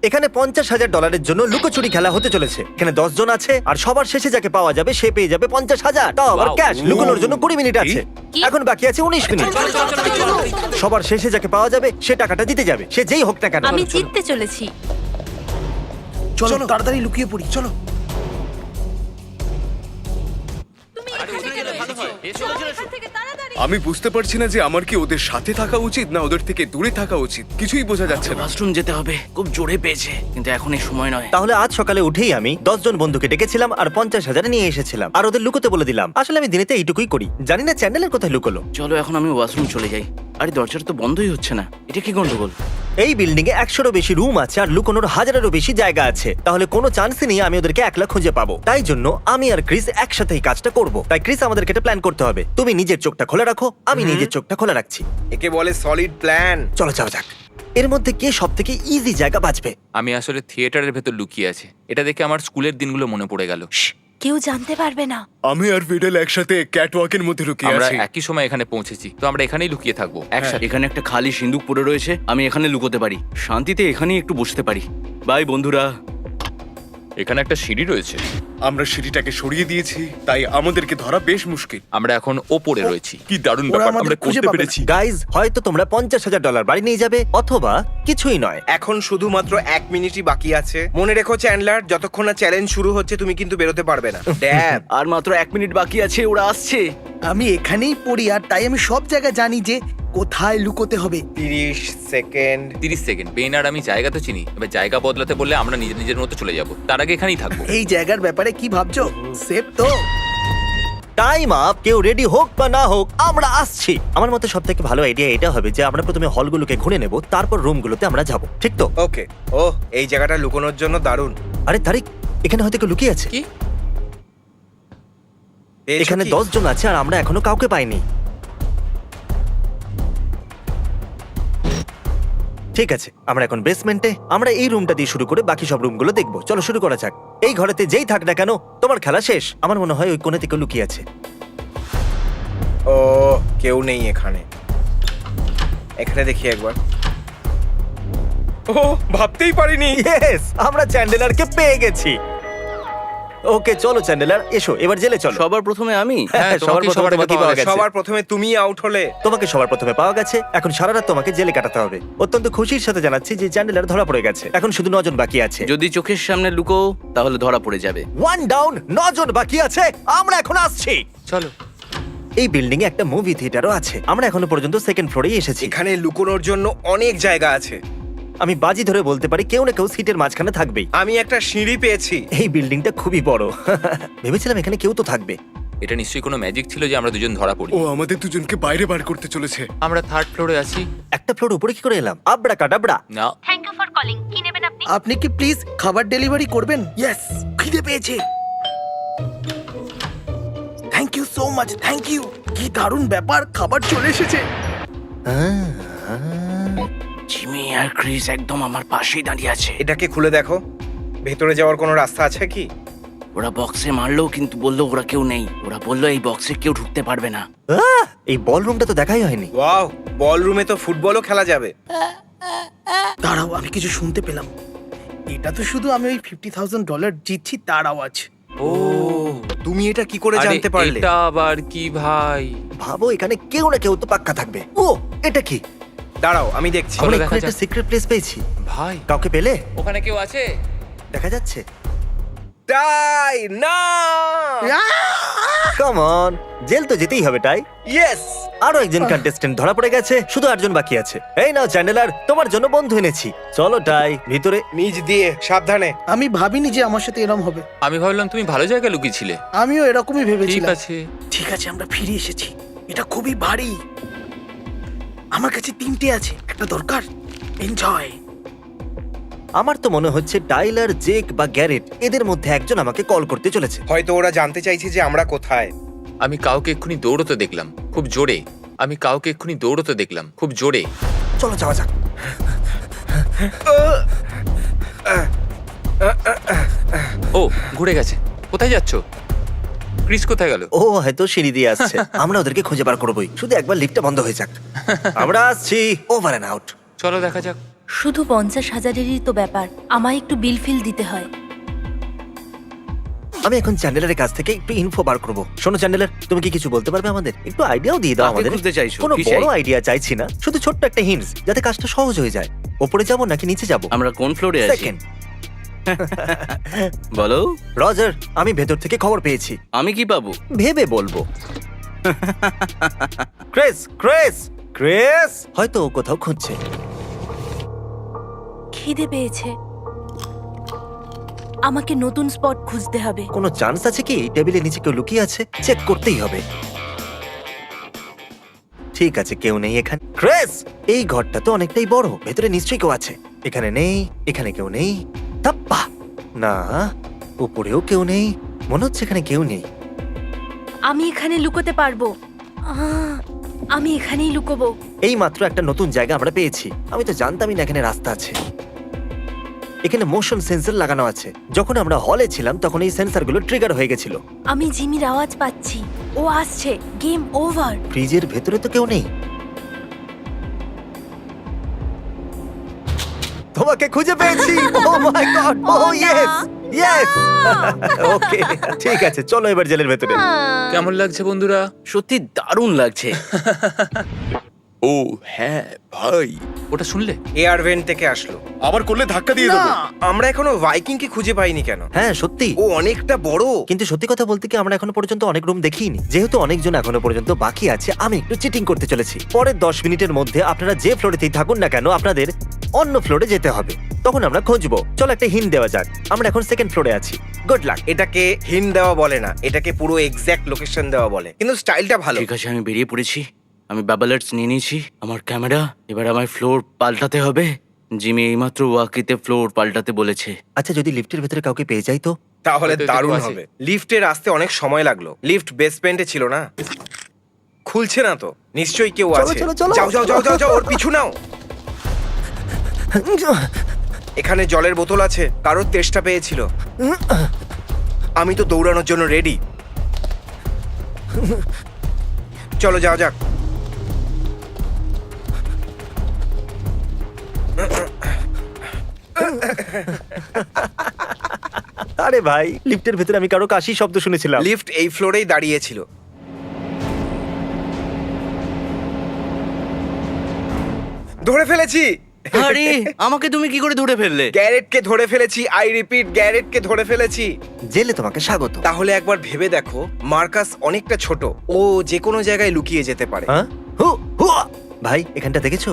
এখানে $50,000 জন্য লুকোচুরি খেলা হতে চলেছে। এখানে 10 জন আছে আর সবার শেষে যাকে পাওয়া যাবে সে পেয়ে যাবে 50,000। তাও আবার Wow. ক্যাশ। লুকোনোর জন্য 20 মিনিট আছে। কি? এখন বাকি আছে 19 মিনিট। সবার শেষে যাকে পাওয়া যাবে সে টাকাটা জিতে যাবে, সে যেই হোক না কেন। আমি জিততে চলেছি। চলো তাড়াতাড়ি লুকিয়ে পড়ি, চলো। তুমি এখানে কেন এসেছো? এখান থেকে তাড়াতাড়ি। আমি বুঝতে পারছি না যে আমার কি ওদের সাথে থাকা উচিত না ওদের থেকে দূরে থাকা উচিত, কিছুই বোঝা যাচ্ছে না। ওয়াশরুম যেতে হবে, খুব জোরে পেয়েছে, কিন্তু এখন এই সময় নয়। তাহলে আজ সকালে উঠেই আমি 10 জন বন্ধুকে ডেকেছিলাম আর 50,000 নিয়ে এসেছিলাম আর ওদের লুকোতে বলে দিলাম। আসলে আমি দিনেতে এইটুকুই করি। জানি না চ্যানেলের কোথায় লুকোলো। চলো এখন আমি ওয়াশরুম চলে যাই। আরে দরজাটা তো বন্ধই হচ্ছে না, এটা কি গন্ডগোল? এই বিল্ডিং এ 100-এরও বেশি রুম আছে আর লুকোনোর 1000-এরও বেশি জায়গা আছে। তাহলে কোনো চান্সই নেই আমি ওদেরকে একলা খুঁজে পাবো। তাই জন্য আমি আর ক্রিস একসাথে এই কাজটা করব। তাই ক্রিস আমাদেরকে একটা প্ল্যান করতে হবে। তুমি নিজের চোখটা খোলা রাখো, আমি নিজের চোখটা খোলা রাখছি। একে বলে সলিড প্ল্যান। চলো যাও যাক। এর মধ্যে কে সব থেকে ইজি জায়গা বাঁচবে? আমি আসলে থিয়েটারের ভেতর লুকিয়ে আছে। এটা দেখে আমার স্কুলের দিনগুলো মনে পড়ে গেল। কেউ জানতে পারবে না। আমি আর ভিডেল একসাথে ক্যাটওয়াকের মধ্যে লুকিয়ে আমরা আছি। একই সময় এখানে পৌঁছেছি, তো আমরা এখানেই লুকিয়ে থাকবো একসাথে। এখানে একটা খালি সিন্দুক পড়ে রয়েছে, আমি এখানে লুকোতে পারি, শান্তিতে এখানেই একটু বসতে পারি। বাই বন্ধুরা। এখানে একটা সিঁড়ি রয়েছে। আমরা সিঁড়িটাকে সরিয়ে দিয়েছি, তাই আমাদেরকে ধরা বেশ মুশকিল। আমরা এখন ওপরে রয়েছি। কি দারুণ ওরা ব্যাপার, আমাদের আমরা খুঁজে করতে পাবে না। পেরেছি। গাইজ, হয়তো তোমরা $50,000 বাড়ি নিয়ে যাবে অথবা কিছুই নয়। এখন শুধুমাত্র 1 মিনিটই বাকি আছে। মনে রেখো চ্যান্ডলার, যতক্ষণ না চ্যালেঞ্জ শুরু হচ্ছে তুমি কিন্তু বেরোতে পারবে না। ড্যাব। আর মাত্র 1 মিনিট বাকি আছে, ওরা আসছে। আমি এখানেই পড়ি আর তাই আমি সব জায়গা জানি যে কোথায় লুকোতে হবে। 30 সেকেন্ড। 30 সেকেন্ড। বেন আর আমি জায়গা তো চিনি, এবার জায়গা বদলাতে বললে আমরা নিজের নিজের মতো চলে যাব। তার আগে এখানেই থাকবো। এই জায়গার ব্যাপারে কি ভাবছো? সেফ তো? Time up. কেউ রেডি হোক বা না হোক, আমরা আসছি। আমার মতে সব থেকে ভালো আইডিয়া এটা হবে যে আমরা প্রথমে হলগুলোকে ঘুরে নেব, তারপর রুমগুলোতে আমরা যাব। ঠিক তো? ওকে। ও, এই জায়গাটা লুকোনোর জন্য দারুণ। আরে তারিক, এখানে হয়তো কেউ লুকিয়ে আছে। কি? পেয়েছো এখানে কি? 10 জন আছে আর আমরা এখনো কাউকে পাইনি। ঠিক আছে, আমরা এখন বেসমেন্টে। আমরা এই রুমটা দিয়ে শুরু করে বাকি সব রুমগুলো দেখবো। চলো শুরু করা যাক। এই ঘরেতে যেই থাক না কেন, তোমার খেলা শেষ। আমার মনে হয় ওই কোণে থেকে লুকিয়ে আছে। ও, কেউ নেই এখানে। এখানে দেখি একবার। ও, ভাবতেই পারিনি। ইয়েস, আমরা চ্যান্ডেলারকে পেয়ে গেছি। ওকে চলো চ্যান্ডেলার, এসো এবার জেলে চলো। সবার প্রথমে আমি। হ্যাঁ, সবার তোমাকেই প্রথমে সবার আগে তোমাকেই পাওয়া পাওয়া গেছে। সবার প্রথমে তুমি আউট হলে। তোমাকে সবার প্রথমে পাওয়া গেছে। এখন সারা রাত তোমাকে জেলে কাটাতে হবে। অত্যন্ত খুশির সাথে জানাচ্ছি যে চ্যান্ডেলার ধরা পড়ে গেছে। এখন শুধু 9 জন বাকি আছে। যদি চোখের সামনে লুকো তাহলে ধরা পড়ে যাবে। 1 ডাউন, 9 জন বাকি আছে। আমরা এখন আসছি। চলো। এই বিল্ডিং এ একটা মুভি থিয়েটারও আছে। আমরা এখনো পর্যন্ত সেকেন্ড ফ্লোরেই এসেছি। এখানে লুকোনোর জন্য অনেক জায়গা আছে। আমি বাজি ধরে বলতে পারি কেউ না কেউ সিটের মাঝখানে থাকবেই। আমি একটা সিঁড়ি পেয়েছি। এই বিল্ডিংটা খুবই বড়। ভেবেছিলাম এখানে কেউ তো থাকবে। এটা নিশ্চয়ই কোনো ম্যাজিক ছিল যে আমরা দুজন ধরা পড়ি। ও আমাদের দুজনকে বাইরে বার করতে চলেছে। আমরা 3rd ফ্লোরে আছি। একটা ফ্লোর উপরে কি করে এলাম? আবড়া কাটাবড়া। না, থ্যাংক ইউ ফর কলিং। কি নেবেন আপনি? আপনি কি প্লিজ খাবার ডেলিভারি করবেন? ইয়েস, খিদে পেয়েছে। Thank you so much, thank you. কি দারুণ ব্যাপার, খাবার চলে এসেছে। জিমি আর ক্রিস একদম আমার পাশেই দাঁড়িয়ে আছে। এটাকে খুলে দেখো। ভেতরে যাওয়ার কোনো রাস্তা আছে কি? ওরা বক্সে মারলো কিন্তু বললো ওরা কেউ নেই। ওরা বললো এই বক্সে কেউ ঢুকতে পারবে না। এই বল রুমটা তো দেখাই হয়নি। ওয়াও, বল রুমে তো ফুটবলও খেলা যাবে। দাঁড়াও, আমি কিছু শুনতে পেলাম। এটা তো শুধু আমি ওই $50,000 জিতছি তার আওয়াজ। ও, তুমি এটা কি করে আরে জানতে পারলে? এটা আবার কি ভাই? ভাবো এখানে কেউ না কেউ তো পাক্কা থাকবে। ও, এটা কি? দাঁড়াও, আমি দেখছি। চলো আমরা দেখা এখানে একটা যাক। সিক্রেট প্লেস পেয়েছি। ভাই, কাউকে পেলে? ওখানে কেউ আছে? দেখা যাচ্ছে। তাই না? কাম অন, জেল তো যেতেই হবে তাই। ইয়েস। আরো একজন কন্টেস্টেন্ট ধরা পড়ে গেছে, শুধু 8 জন বাকি আছে। এই নাও চ্যান্ডেলার, তোমার জন্য বন্ধু এনেছি। চলো টাই, ভিতরে। নিচ দিয়ে সাবধানে। আমি ভাবিনি যে আমার সাথে এরকম হবে। আমি ভাবলাম তুমি ভালো জায়গায় লুকিয়েছিলে। আমিও এরকমই ঠিক ভেবেছিলাম। আছে। ঠিক আছে, আমরা ফিরে এসেছি। এটা খুবই ভারী। আমার কাছে 3টে আছে, একটা দরকার। এনজয়। আমার তো মনে হচ্ছে টাইলার, জেক বা গ্যারেট এদের মধ্যে একজন আমাকে কল করতে চলেছে। হয়তো ওরা জানতে চাইছে যে আমরা কোথায়। আমি কাউকে এক্ষুনি দৌড়তে দেখলাম, খুব জোরে। আমি কাউকে এক্ষুনি দৌড়তে দেখলাম, খুব জোরে। চলো যাওয়া যাক। ও, ঘুরে গেছে। কোথায় যাচ্ছ? ক্রিস কোথায় গেল? ও হয়তো সিঁড়ি দিয়ে আসছে। আমরা ওদেরকে খুঁজে বার করবোই, শুধু একবার লিফটটা বন্ধ হয়ে যাক। আমরা আসছি। Over and out. চলো দেখা যাক। শুধু 50,000-এরই তো ব্যাপার, আমায় একটু বিল ফিল দিতে হয়। আমি এখন চ্যান্ডেলারের কাছ থেকে একটু ইনফো বার করবো। শোনো চ্যান্ডেলার, তুমি কি কিছু বলতে পারবে আমাদের? একটু আইডিয়াও দিয়ে দাও কাকে আমাদের। খুঁজতে চাইছো? কোনো কি বড় চাই? আইডিয়া চাইছি না, শুধু ছোট্ট একটা হিন্টস, যাতে কাজটা সহজ হয়ে যায়। ওপরে যাবো নাকি নিচে যাবো? আমরা কোন ফ্লোরে আছি? সেকেন্ড। বলো। রজার, আমি ভেতর থেকে খবর পেয়েছি, আমি কি পাবো? ভেবে বলবো। ক্রেস ক্রেস ক্রেস হয়তো ও কোথাও খুঁজছে। খিদে পেয়েছে, আমাকে নতুন স্পট খুঁজতে হবে। কোনো চান্স আছে কি এই টেবিলের নিচে কেউ লুকিয়ে আছে? চেক করতেই হবে। ঠিক আছে, কেউ নেই এখানে। ক্রেস, এই ঘরটা তো অনেকটাই বড়, ভেতরে নিশ্চয়ই কেউ আছে। এখানে নেই, এখানে কেউ নেই। তাপ্পা, না, উপরেও কেউ নেই। মনে হচ্ছে এখানে কেউ নেই। আমি এখানে লুকোতে পারবো। আমি এখানেই লুকোবো। এই মাত্র একটা নতুন জায়গা আমরা পেয়েছি। আমি তো জানতামই না এখানে রাস্তা আছে। এখানে মোশন সেন্সর লাগানো আছে। যখন আমরা হলে ছিলাম তখন এই সেন্সরগুলো ট্রিগার হয়ে গেছিল। আমি জিমির আওয়াজ পাচ্ছি, ও আসছে। Game over. ফ্রিজের ভেতরে তো কেউ নেই। তোমাকে খুঁজে পেয়েছি। ও মাই গড, ও ইয়েস ইয়েস। ওকে, ঠিক আছে, চলো এবার জেলের ভেতরে। কেমন লাগছে বন্ধুরা? সত্যি দারুণ লাগছে। ও হ্যাঁ ভাই, ওটা শুনলে? এয়ার ভেন্ট থেকে আসলো। আবার করলে ধাক্কা দিয়ে না, দেবো। আমরা এখনো ভাইকিংকে খুঁজে পাইনি কেন? হ্যাঁ সত্যি, ও অনেকটা বড়। কিন্তু সত্যি কথা বলতে কি আমরা এখনো পর্যন্ত অনেক রুম দেখিনি। যেহেতু অনেকজন এখনো পর্যন্ত বাকি আছে, আমি একটু চিটিং করতে চলেছি। পরের 10 মিনিটের মধ্যে আপনারা যে ফ্লোরেতেই থাকুন না কেন, আপনাদের অন্য ফ্লোরে যেতে হবে। তখন আমরা খুঁজবো। চলো একটা হিন্ট দেওয়া যাক। আমরা এখন সেকেন্ড ফ্লোরে আছি। Good luck. এটাকে হিন দেওয়া বলে না, এটাকে পুরো এক্স্যাক্ট লোকেশন দেওয়া বলে, কিন্তু স্টাইলটা ভালো। ঠিক আছে, আমি বেরিয়ে পড়েছি। আমি বাবলার্স নিয়ে নিয়েছি, আমার ক্যামেরা। এবার আমায় ফ্লোর পাল্টাতে হবে। জিমি এইমাত্র ওয়াকিতে ফ্লোর পাল্টাতে বলেছে। আচ্ছা, যদি লিফটের ভেতরে কাউকে পেয়ে যাই তো? তাহলে হয়তো দারুণ এটুকু আছে। হবে। লিফটের আসতে অনেক সময় লাগলো। লিফট বেসমেন্টে ছিল না, খুলছে না তো। নিশ্চয়ই কেউ চলো, আছে। চলো, চলো। যাও যাও যাও যাও যাও, ওর পিছু নাও। এখানে জলের বোতল আছে, কারোর তেষ্টা পেয়েছিল। আমি তো দৌড়ানোর জন্য রেডি। চলো যাও যাক। আরে ভাই, লিফটের ভেতরে আমি কারো কাশি শব্দ শুনেছিলাম। লিফট এই ফ্লোরেই দাঁড়িয়েছিল। ধরে ফেলেছি। আরে আমাকে তুমি কি করে ধরে ফেললে? গ্যারেটকে ধরে ফেলেছি। আই রিপিট, গ্যারেটকে ধরে ফেলেছি। জেলে তোমাকে স্বাগত। তাহলে একবার ভেবে দেখো, মার্কাস অনেকটা ছোট, ও যে কোনো জায়গায় লুকিয়ে যেতে পারে। হ্যাঁ, হু হুয়া। ভাই, এখানটা দেখেছো?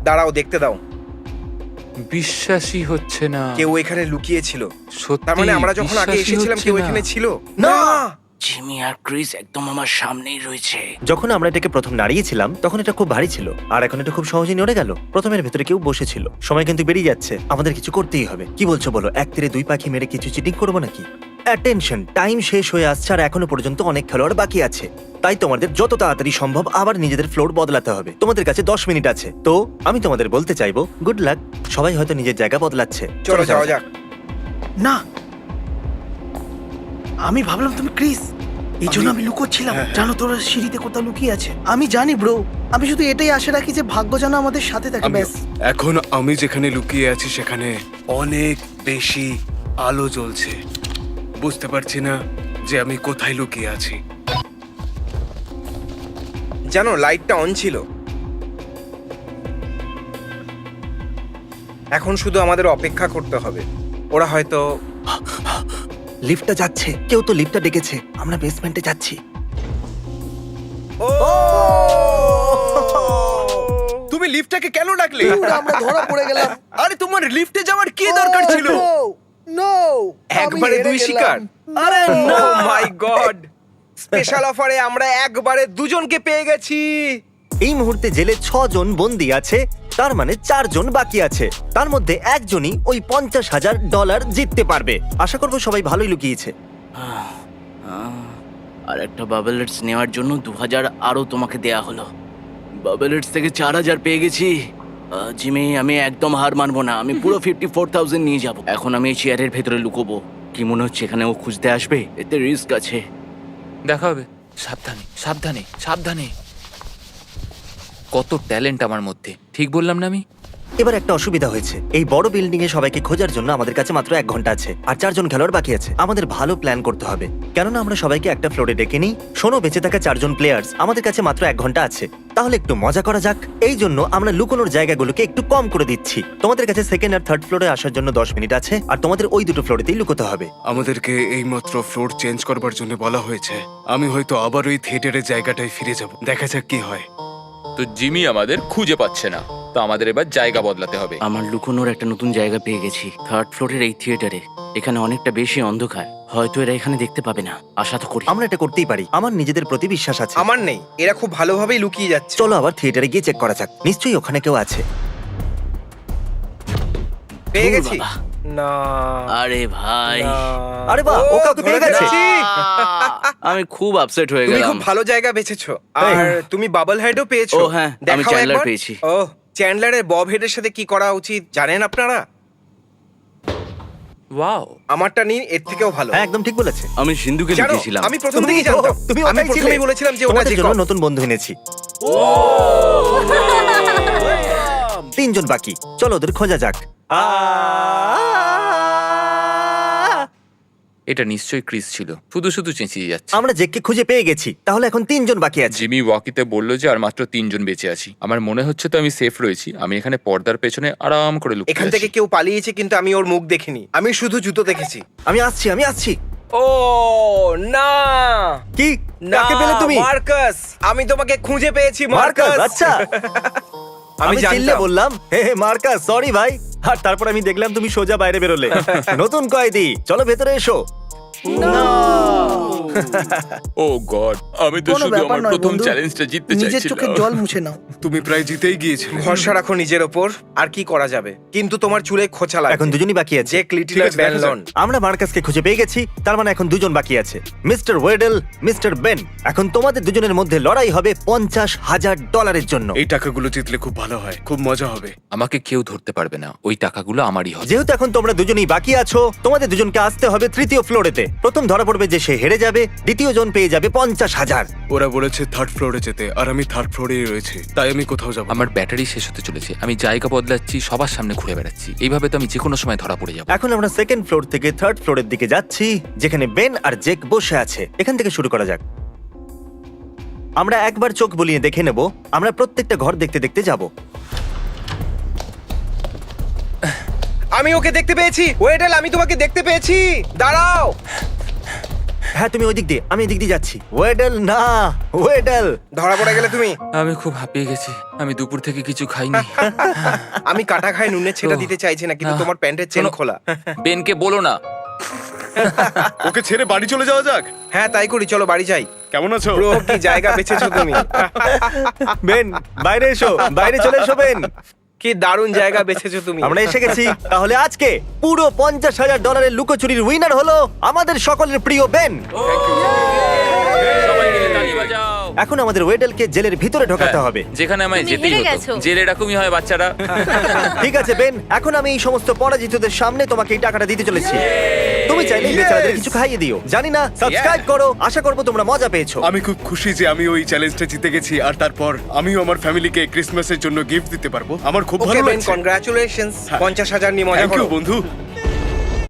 দাঁড়াও, দেখতে দাও। বিশ্বাসই হচ্ছে না। কেউ এখানে লুকিয়ে ছিল। সত্যি, তার মানে আমরা যখন আগে বিশ্বাসই এসেছিলাম হচ্ছে কেউ না। এখানে ছিল না। জিমি আর ক্রিস একদম আমার সামনেই রয়েছে। যখন আমরা এটাকে প্রথম নাড়িয়েছিলাম তখন এটা খুব ভারী ছিল, আর এখন এটা খুব সহজে নড়ে গেল। প্রথমের ভেতরে কেউ বসেছিল। সময় কিন্তু বেরিয়ে যাচ্ছে, আমাদের কিছু করতেই হবে। কি বলছো বলো? এক তীরে দুই পাখি মেরে কিছু চিটিং করবো নাকি? অ্যাটেনশন, টাইম শেষ হয়ে আসছে আর এখনো পর্যন্ত অনেক খেলোয়াড় বাকি আছে। তাই তোমাদের যত তাড়াতাড়ি সম্ভব আবার নিজেদের ফ্লোর বদলাতে হবে। তোমাদের কাছে 10 মিনিট আছে। তো আমি তোমাদের বলতে চাইবো গুড লাক। সবাই হয়তো নিজের জায়গা বদলাচ্ছে। চলো যাওয়া যাক। না, আমি ভাবলাম তুমি ক্রিস, এই জন্য আমি লুকোচ্ছিলাম। জানো তোরা সিঁড়িতে কোথাও লুকিয়ে আছে। আমি জানি ব্রো, আমি শুধু এটাই আশা রাখি যে ভাগ্য যেন আমাদের সাথে থাকে। আমিও। ব্যাস। এখন আমি যেখানে লুকিয়ে আছি সেখানে অনেক বেশি আলো জ্বলছে। বুঝতে পারছি না যে আমি কোথায় লুকিয়ে আছি। জানো, লাইটটা অন ছিল। এখন শুধু আমাদের অপেক্ষা করতে হবে। ওরা হয়তো লিফটটা যাচ্ছে, কেউ তো লিফটটা ডেকেছে। আমরা বেসমেন্টে যাচ্ছি। তুমি লিফটটাকে কেন ডাকলে? আমরা ধরা পড়ে গেলাম। আরে তোমার লিফটে যাওয়ার কি দরকার ছিল? নো, একবারে দুই শিকার। আরে ও মাই গড, স্পেশাল অফারে আমরা একবারে দুজনকে পেয়ে গেছি। এই মুহূর্তে জেলে 6 জন বন্দী আছে, তার মানে 4 জন বাকি আছে। তার মধ্যে একজনই ওই $50,000 জিততে পারবে। আশা করবো সবাই ভালোই লুকিয়েছে। আর একটা বাবলার্স নেওয়ার জন্য 2000 আরো তোমাকে দেয়া হলো। বাবলার্স থেকে 4000 পেয়ে গেছি। জিমি, আমি একদম হার মানবো না। আমি পুরো 54,000 নিয়ে যাব। এখন আমি এই চেয়ারের ভেতরে লুকোবো। কি মনে হচ্ছে এখানে ও খুঁজতে আসবে? এতে রিস্ক আছে। দেখা হবে। সাবধানে সাবধানে সাবধানে। কত ট্যালেন্ট আমার মধ্যে, ঠিক বললাম না আমি? এবার একটা অসুবিধা হয়েছে, এই বড় বিল্ডিং এ সবাইকে খোঁজার জন্য আমাদের কাছে মাত্র 1 ঘন্টা আছে, আর 4 জন খেলোয়াড় বাকি আছে। আমাদের ভালো প্ল্যান করতে হবে, কেননা আমরা সবাইকে একটা ফ্লোরে ডেকে নিই। শোনো, বেঁচে থাকা 4 জন প্লেয়ার্স, আমাদের কাছে মাত্র 1 ঘন্টা আছে, তাহলে একটু মজা করা যাক। এই জন্য আমরা লুকোনোর জায়গাগুলোকে একটু কম করে দিচ্ছি। তোমাদের কাছে সেকেন্ড আর থার্ড ফ্লোরে আসার জন্য 10 মিনিট আছে, আর তোমাদের ওই দুটো ফ্লোরেতেই লুকোতে হবে। আমাদেরকে এইমাত্র ফ্লোর চেঞ্জ করবার জন্য বলা হয়েছে। আমি হয়তো আবার ওই থিয়েটারের জায়গাটায় ফিরে যাব, দেখা যাক কি হয়। তো জিমি আমাদের খুঁজে পাচ্ছে না, তো আমাদের এবার জায়গা বদলাতে হবে। আমার লুকোনোর একটা নতুন জায়গা পেয়ে গেছি, 3rd ফ্লোরের এই থিয়েটারে। এখানে অনেকটা বেশি অন্ধকার, হয়তো এরা এখানে দেখতে পাবে না, আশা তো করি। আমরা এটা করতেই পারি, আমার নিজেদের প্রতি বিশ্বাস আছে। আমার নেই, এরা খুব ভালোভাবেই লুকিয়ে যাচ্ছে। চলো আবার থিয়েটারে গিয়ে চেক করা যাক, নিশ্চয়ই ওখানে কেউ আছে। পেয়ে ধুর গেছি। বাবা। না আরে ভাই, না। আরে বাহ, ও কাউকে পেয়ে ধরে গেছে। ফেলেছি। আমি খুব আপসেট হয়ে তুমি গেলাম। খুব ভালো জায়গা বেছেছো, আর তুমি বাবল হেডও পেয়েছো। ও হ্যাঁ, আমি দেখাও চ্যান্ডলার একবার। পেয়েছি। ও চ্যান্ডলারের বব হেডের সাথে কি করা উচিত জানেন আপনারা? ওয়াও, আমারটা নিন, এর থেকেও ভালো। হ্যাঁ, একদম ঠিক বলেছে। আমি সিন্ধুকে জানো, লুকিয়েছিলাম। আমি প্রথম তুমি থেকেই তো- জানতাম। তুমি আমি ওটাই ছিলে। প্রথমেই বলেছিলাম যে ওটা তোমাদের জন্য জেকব। নতুন বন্ধু এনেছি। 3 জন বাকি, চলো ওদের খোঁজা যাক। এটা নিশ্চয়ই ক্রিস ছিল, শুধু শুধু চেঁচিয়ে যাচ্ছে। আমরা জেককে খুঁজে পেয়ে গেছি, তাহলে এখন 3 জন বাকি আছে। জিমি ওয়াকিতে বললো যে আর মাত্র 3 জন বেঁচে আছি। আমার মনে হচ্ছে তো আমি সেফ রয়েছি। আমি এখানে পর্দার পেছনে আরাম করে লুকিয়ে এখান আছি। থেকে কেউ পালিয়েছে, কিন্তু আমি ওর মুখ দেখিনি, আমি শুধু জুতো দেখেছি। আমি আসছি। ও না, কি না কাকে পেলে তুমি? মার্কাস, আমি তোমাকে খুঁজে পেয়েছি মার্কাস, মার্কাস। আচ্ছা। আমি চিল্লে জানতাম। বললাম, হে মার্কাস, সরি ভাই, আর তারপর আমি দেখলাম তুমি সোজা বাইরে বেরোলে। নতুন কয়েদি, চলো ভেতরে এসো। ও গড, আমি তো কোনো শুধু ব্যাপার আমার নয় প্রথম বন্ধু। চ্যালেঞ্জটা জিততে নিজের চাইছিলাম। চোখের জল মুছে নাও। তুমি প্রায় জিতেই গিয়েছিলে। ভরসা রাখো নিজের ওপর, আর কি করা যাবে। কিন্তু তোমার চুলে খোঁচা লাগবে। এখন দুজনই বাকি আছে। জেক লিটল আর আছে, দেখা ব্যানলন। আমরা মার্কাসকে খুঁজে পেয়ে গেছি, তার মানে এখন 2 জন বাকি আছে, মিস্টার ওয়েডেল, মিস্টার বেন। এখন তোমাদের দুজনের মধ্যে লড়াই হবে $50,000 জন্য। এই টাকাগুলো জিতলে খুব ভালো হয়, খুব মজা হবে। আমাকে কেউ ধরতে পারবে না, ওই টাকাগুলো আমারই হবে। যেহেতু এখন তোমরা দুজনেই বাকি আছো, তোমাদের দুজনকে আসতে হবে 3য় ফ্লোরেতে। প্রথম ধরা পড়বে যে সে হেরে যাবে, দ্বিতীয় জন পেয়ে যাবে 50,000। ওরা বলেছে 3rd ফ্লোরে যেতে, আর আমি 3rd ফ্লোরেই রয়েছি, তাই আমি কোথাও যাব। আমার ব্যাটারি শেষ হতে চলেছে, আমি জায়গা বদলাচ্ছি, সবার সামনে ঘুরে বেড়াচ্ছি। এইভাবে তো আমি যে কোনো সময় ধরা পড়ে যাবো। এখন আমরা 2nd ফ্লোর থেকে 3rd ফ্লোরের দিকে যাচ্ছি, যেখানে বেন আর জেক বসে আছে। এখান থেকে শুরু করা যাক। আমরা একবার চোখ বুলিয়ে দেখে নেব, আমরা প্রত্যেকটা ঘর দেখতে দেখতে যাব। আমি ওকে দেখতে পেয়েছি। ওয়েডেল, আমি তোমাকে দেখতে পেয়েছি, দাঁড়াও। হ্যাঁ, তুমি ওই দিক দিয়ে, আমি এদিক দিয়ে যাচ্ছি। ওয়েডেল না, ওয়েডেল। ধরা পড়ে গেলে তুমি। আমি খুব হাঁপিয়ে গেছি, আমি দুপুর থেকে কিছু খাইনি। আমি কাটা খায় নুনের ছেটা দিতে চাইছি না, কিন্তু তোমার প্যান্টের চেন শোনো, খোলা। বেনকে বলো না। ওকে ছেড়ে বাড়ি চলে যাওয়া যাক। হ্যাঁ তাই করি, চলো বাড়ি যাই। কেমন আছো? ব্রো, কি জায়গা বেঁচেছো তুমি। বেন, বাইরে এসো, বাইরে চলে এসো বেন। কি দারুণ জায়গা বেঁচেছো তুমি। আমরা এসে গেছি। তাহলে আজকে পুরো $50,000 লুকোচুরির উইনার হলো আমাদের সকলের প্রিয় বেন। সবাই মিলে তালি বাজাও। এখন আমাদের ওয়েডেলকে জেলের ভিতরে ঢোকাতে হবে। যেখানে আমায় তুমি যেতেই হেরে হতো। গেছো। জেলে এরকমই হয় বাচ্চারা। ঠিক আছে বেন, এখন আমি এই সমস্ত পরাজিতদের সামনে তোমাকে এই টাকাটা দিতে চলেছি। তুমি চাইলে বেচারাদের কিছু খাইয়ে দিও। জানি না, সাবস্ক্রাইব করো। আশা করবো তোমরা মজা পেয়েছো। আমি খুব খুশি যে আমি ওই চ্যালেঞ্জটা জিতে গেছি, আর তারপর আমিও আমার ফ্যামিলিকে ক্রিসমাসের জন্য গিফট দিতে পারবো। আমার খুব ওকে ভালো বেন, লাগছে। কনগ্রাচুলেশনস। 50,000 নিয়ে মজা থ্যাংক করো। ইউ বন্ধু।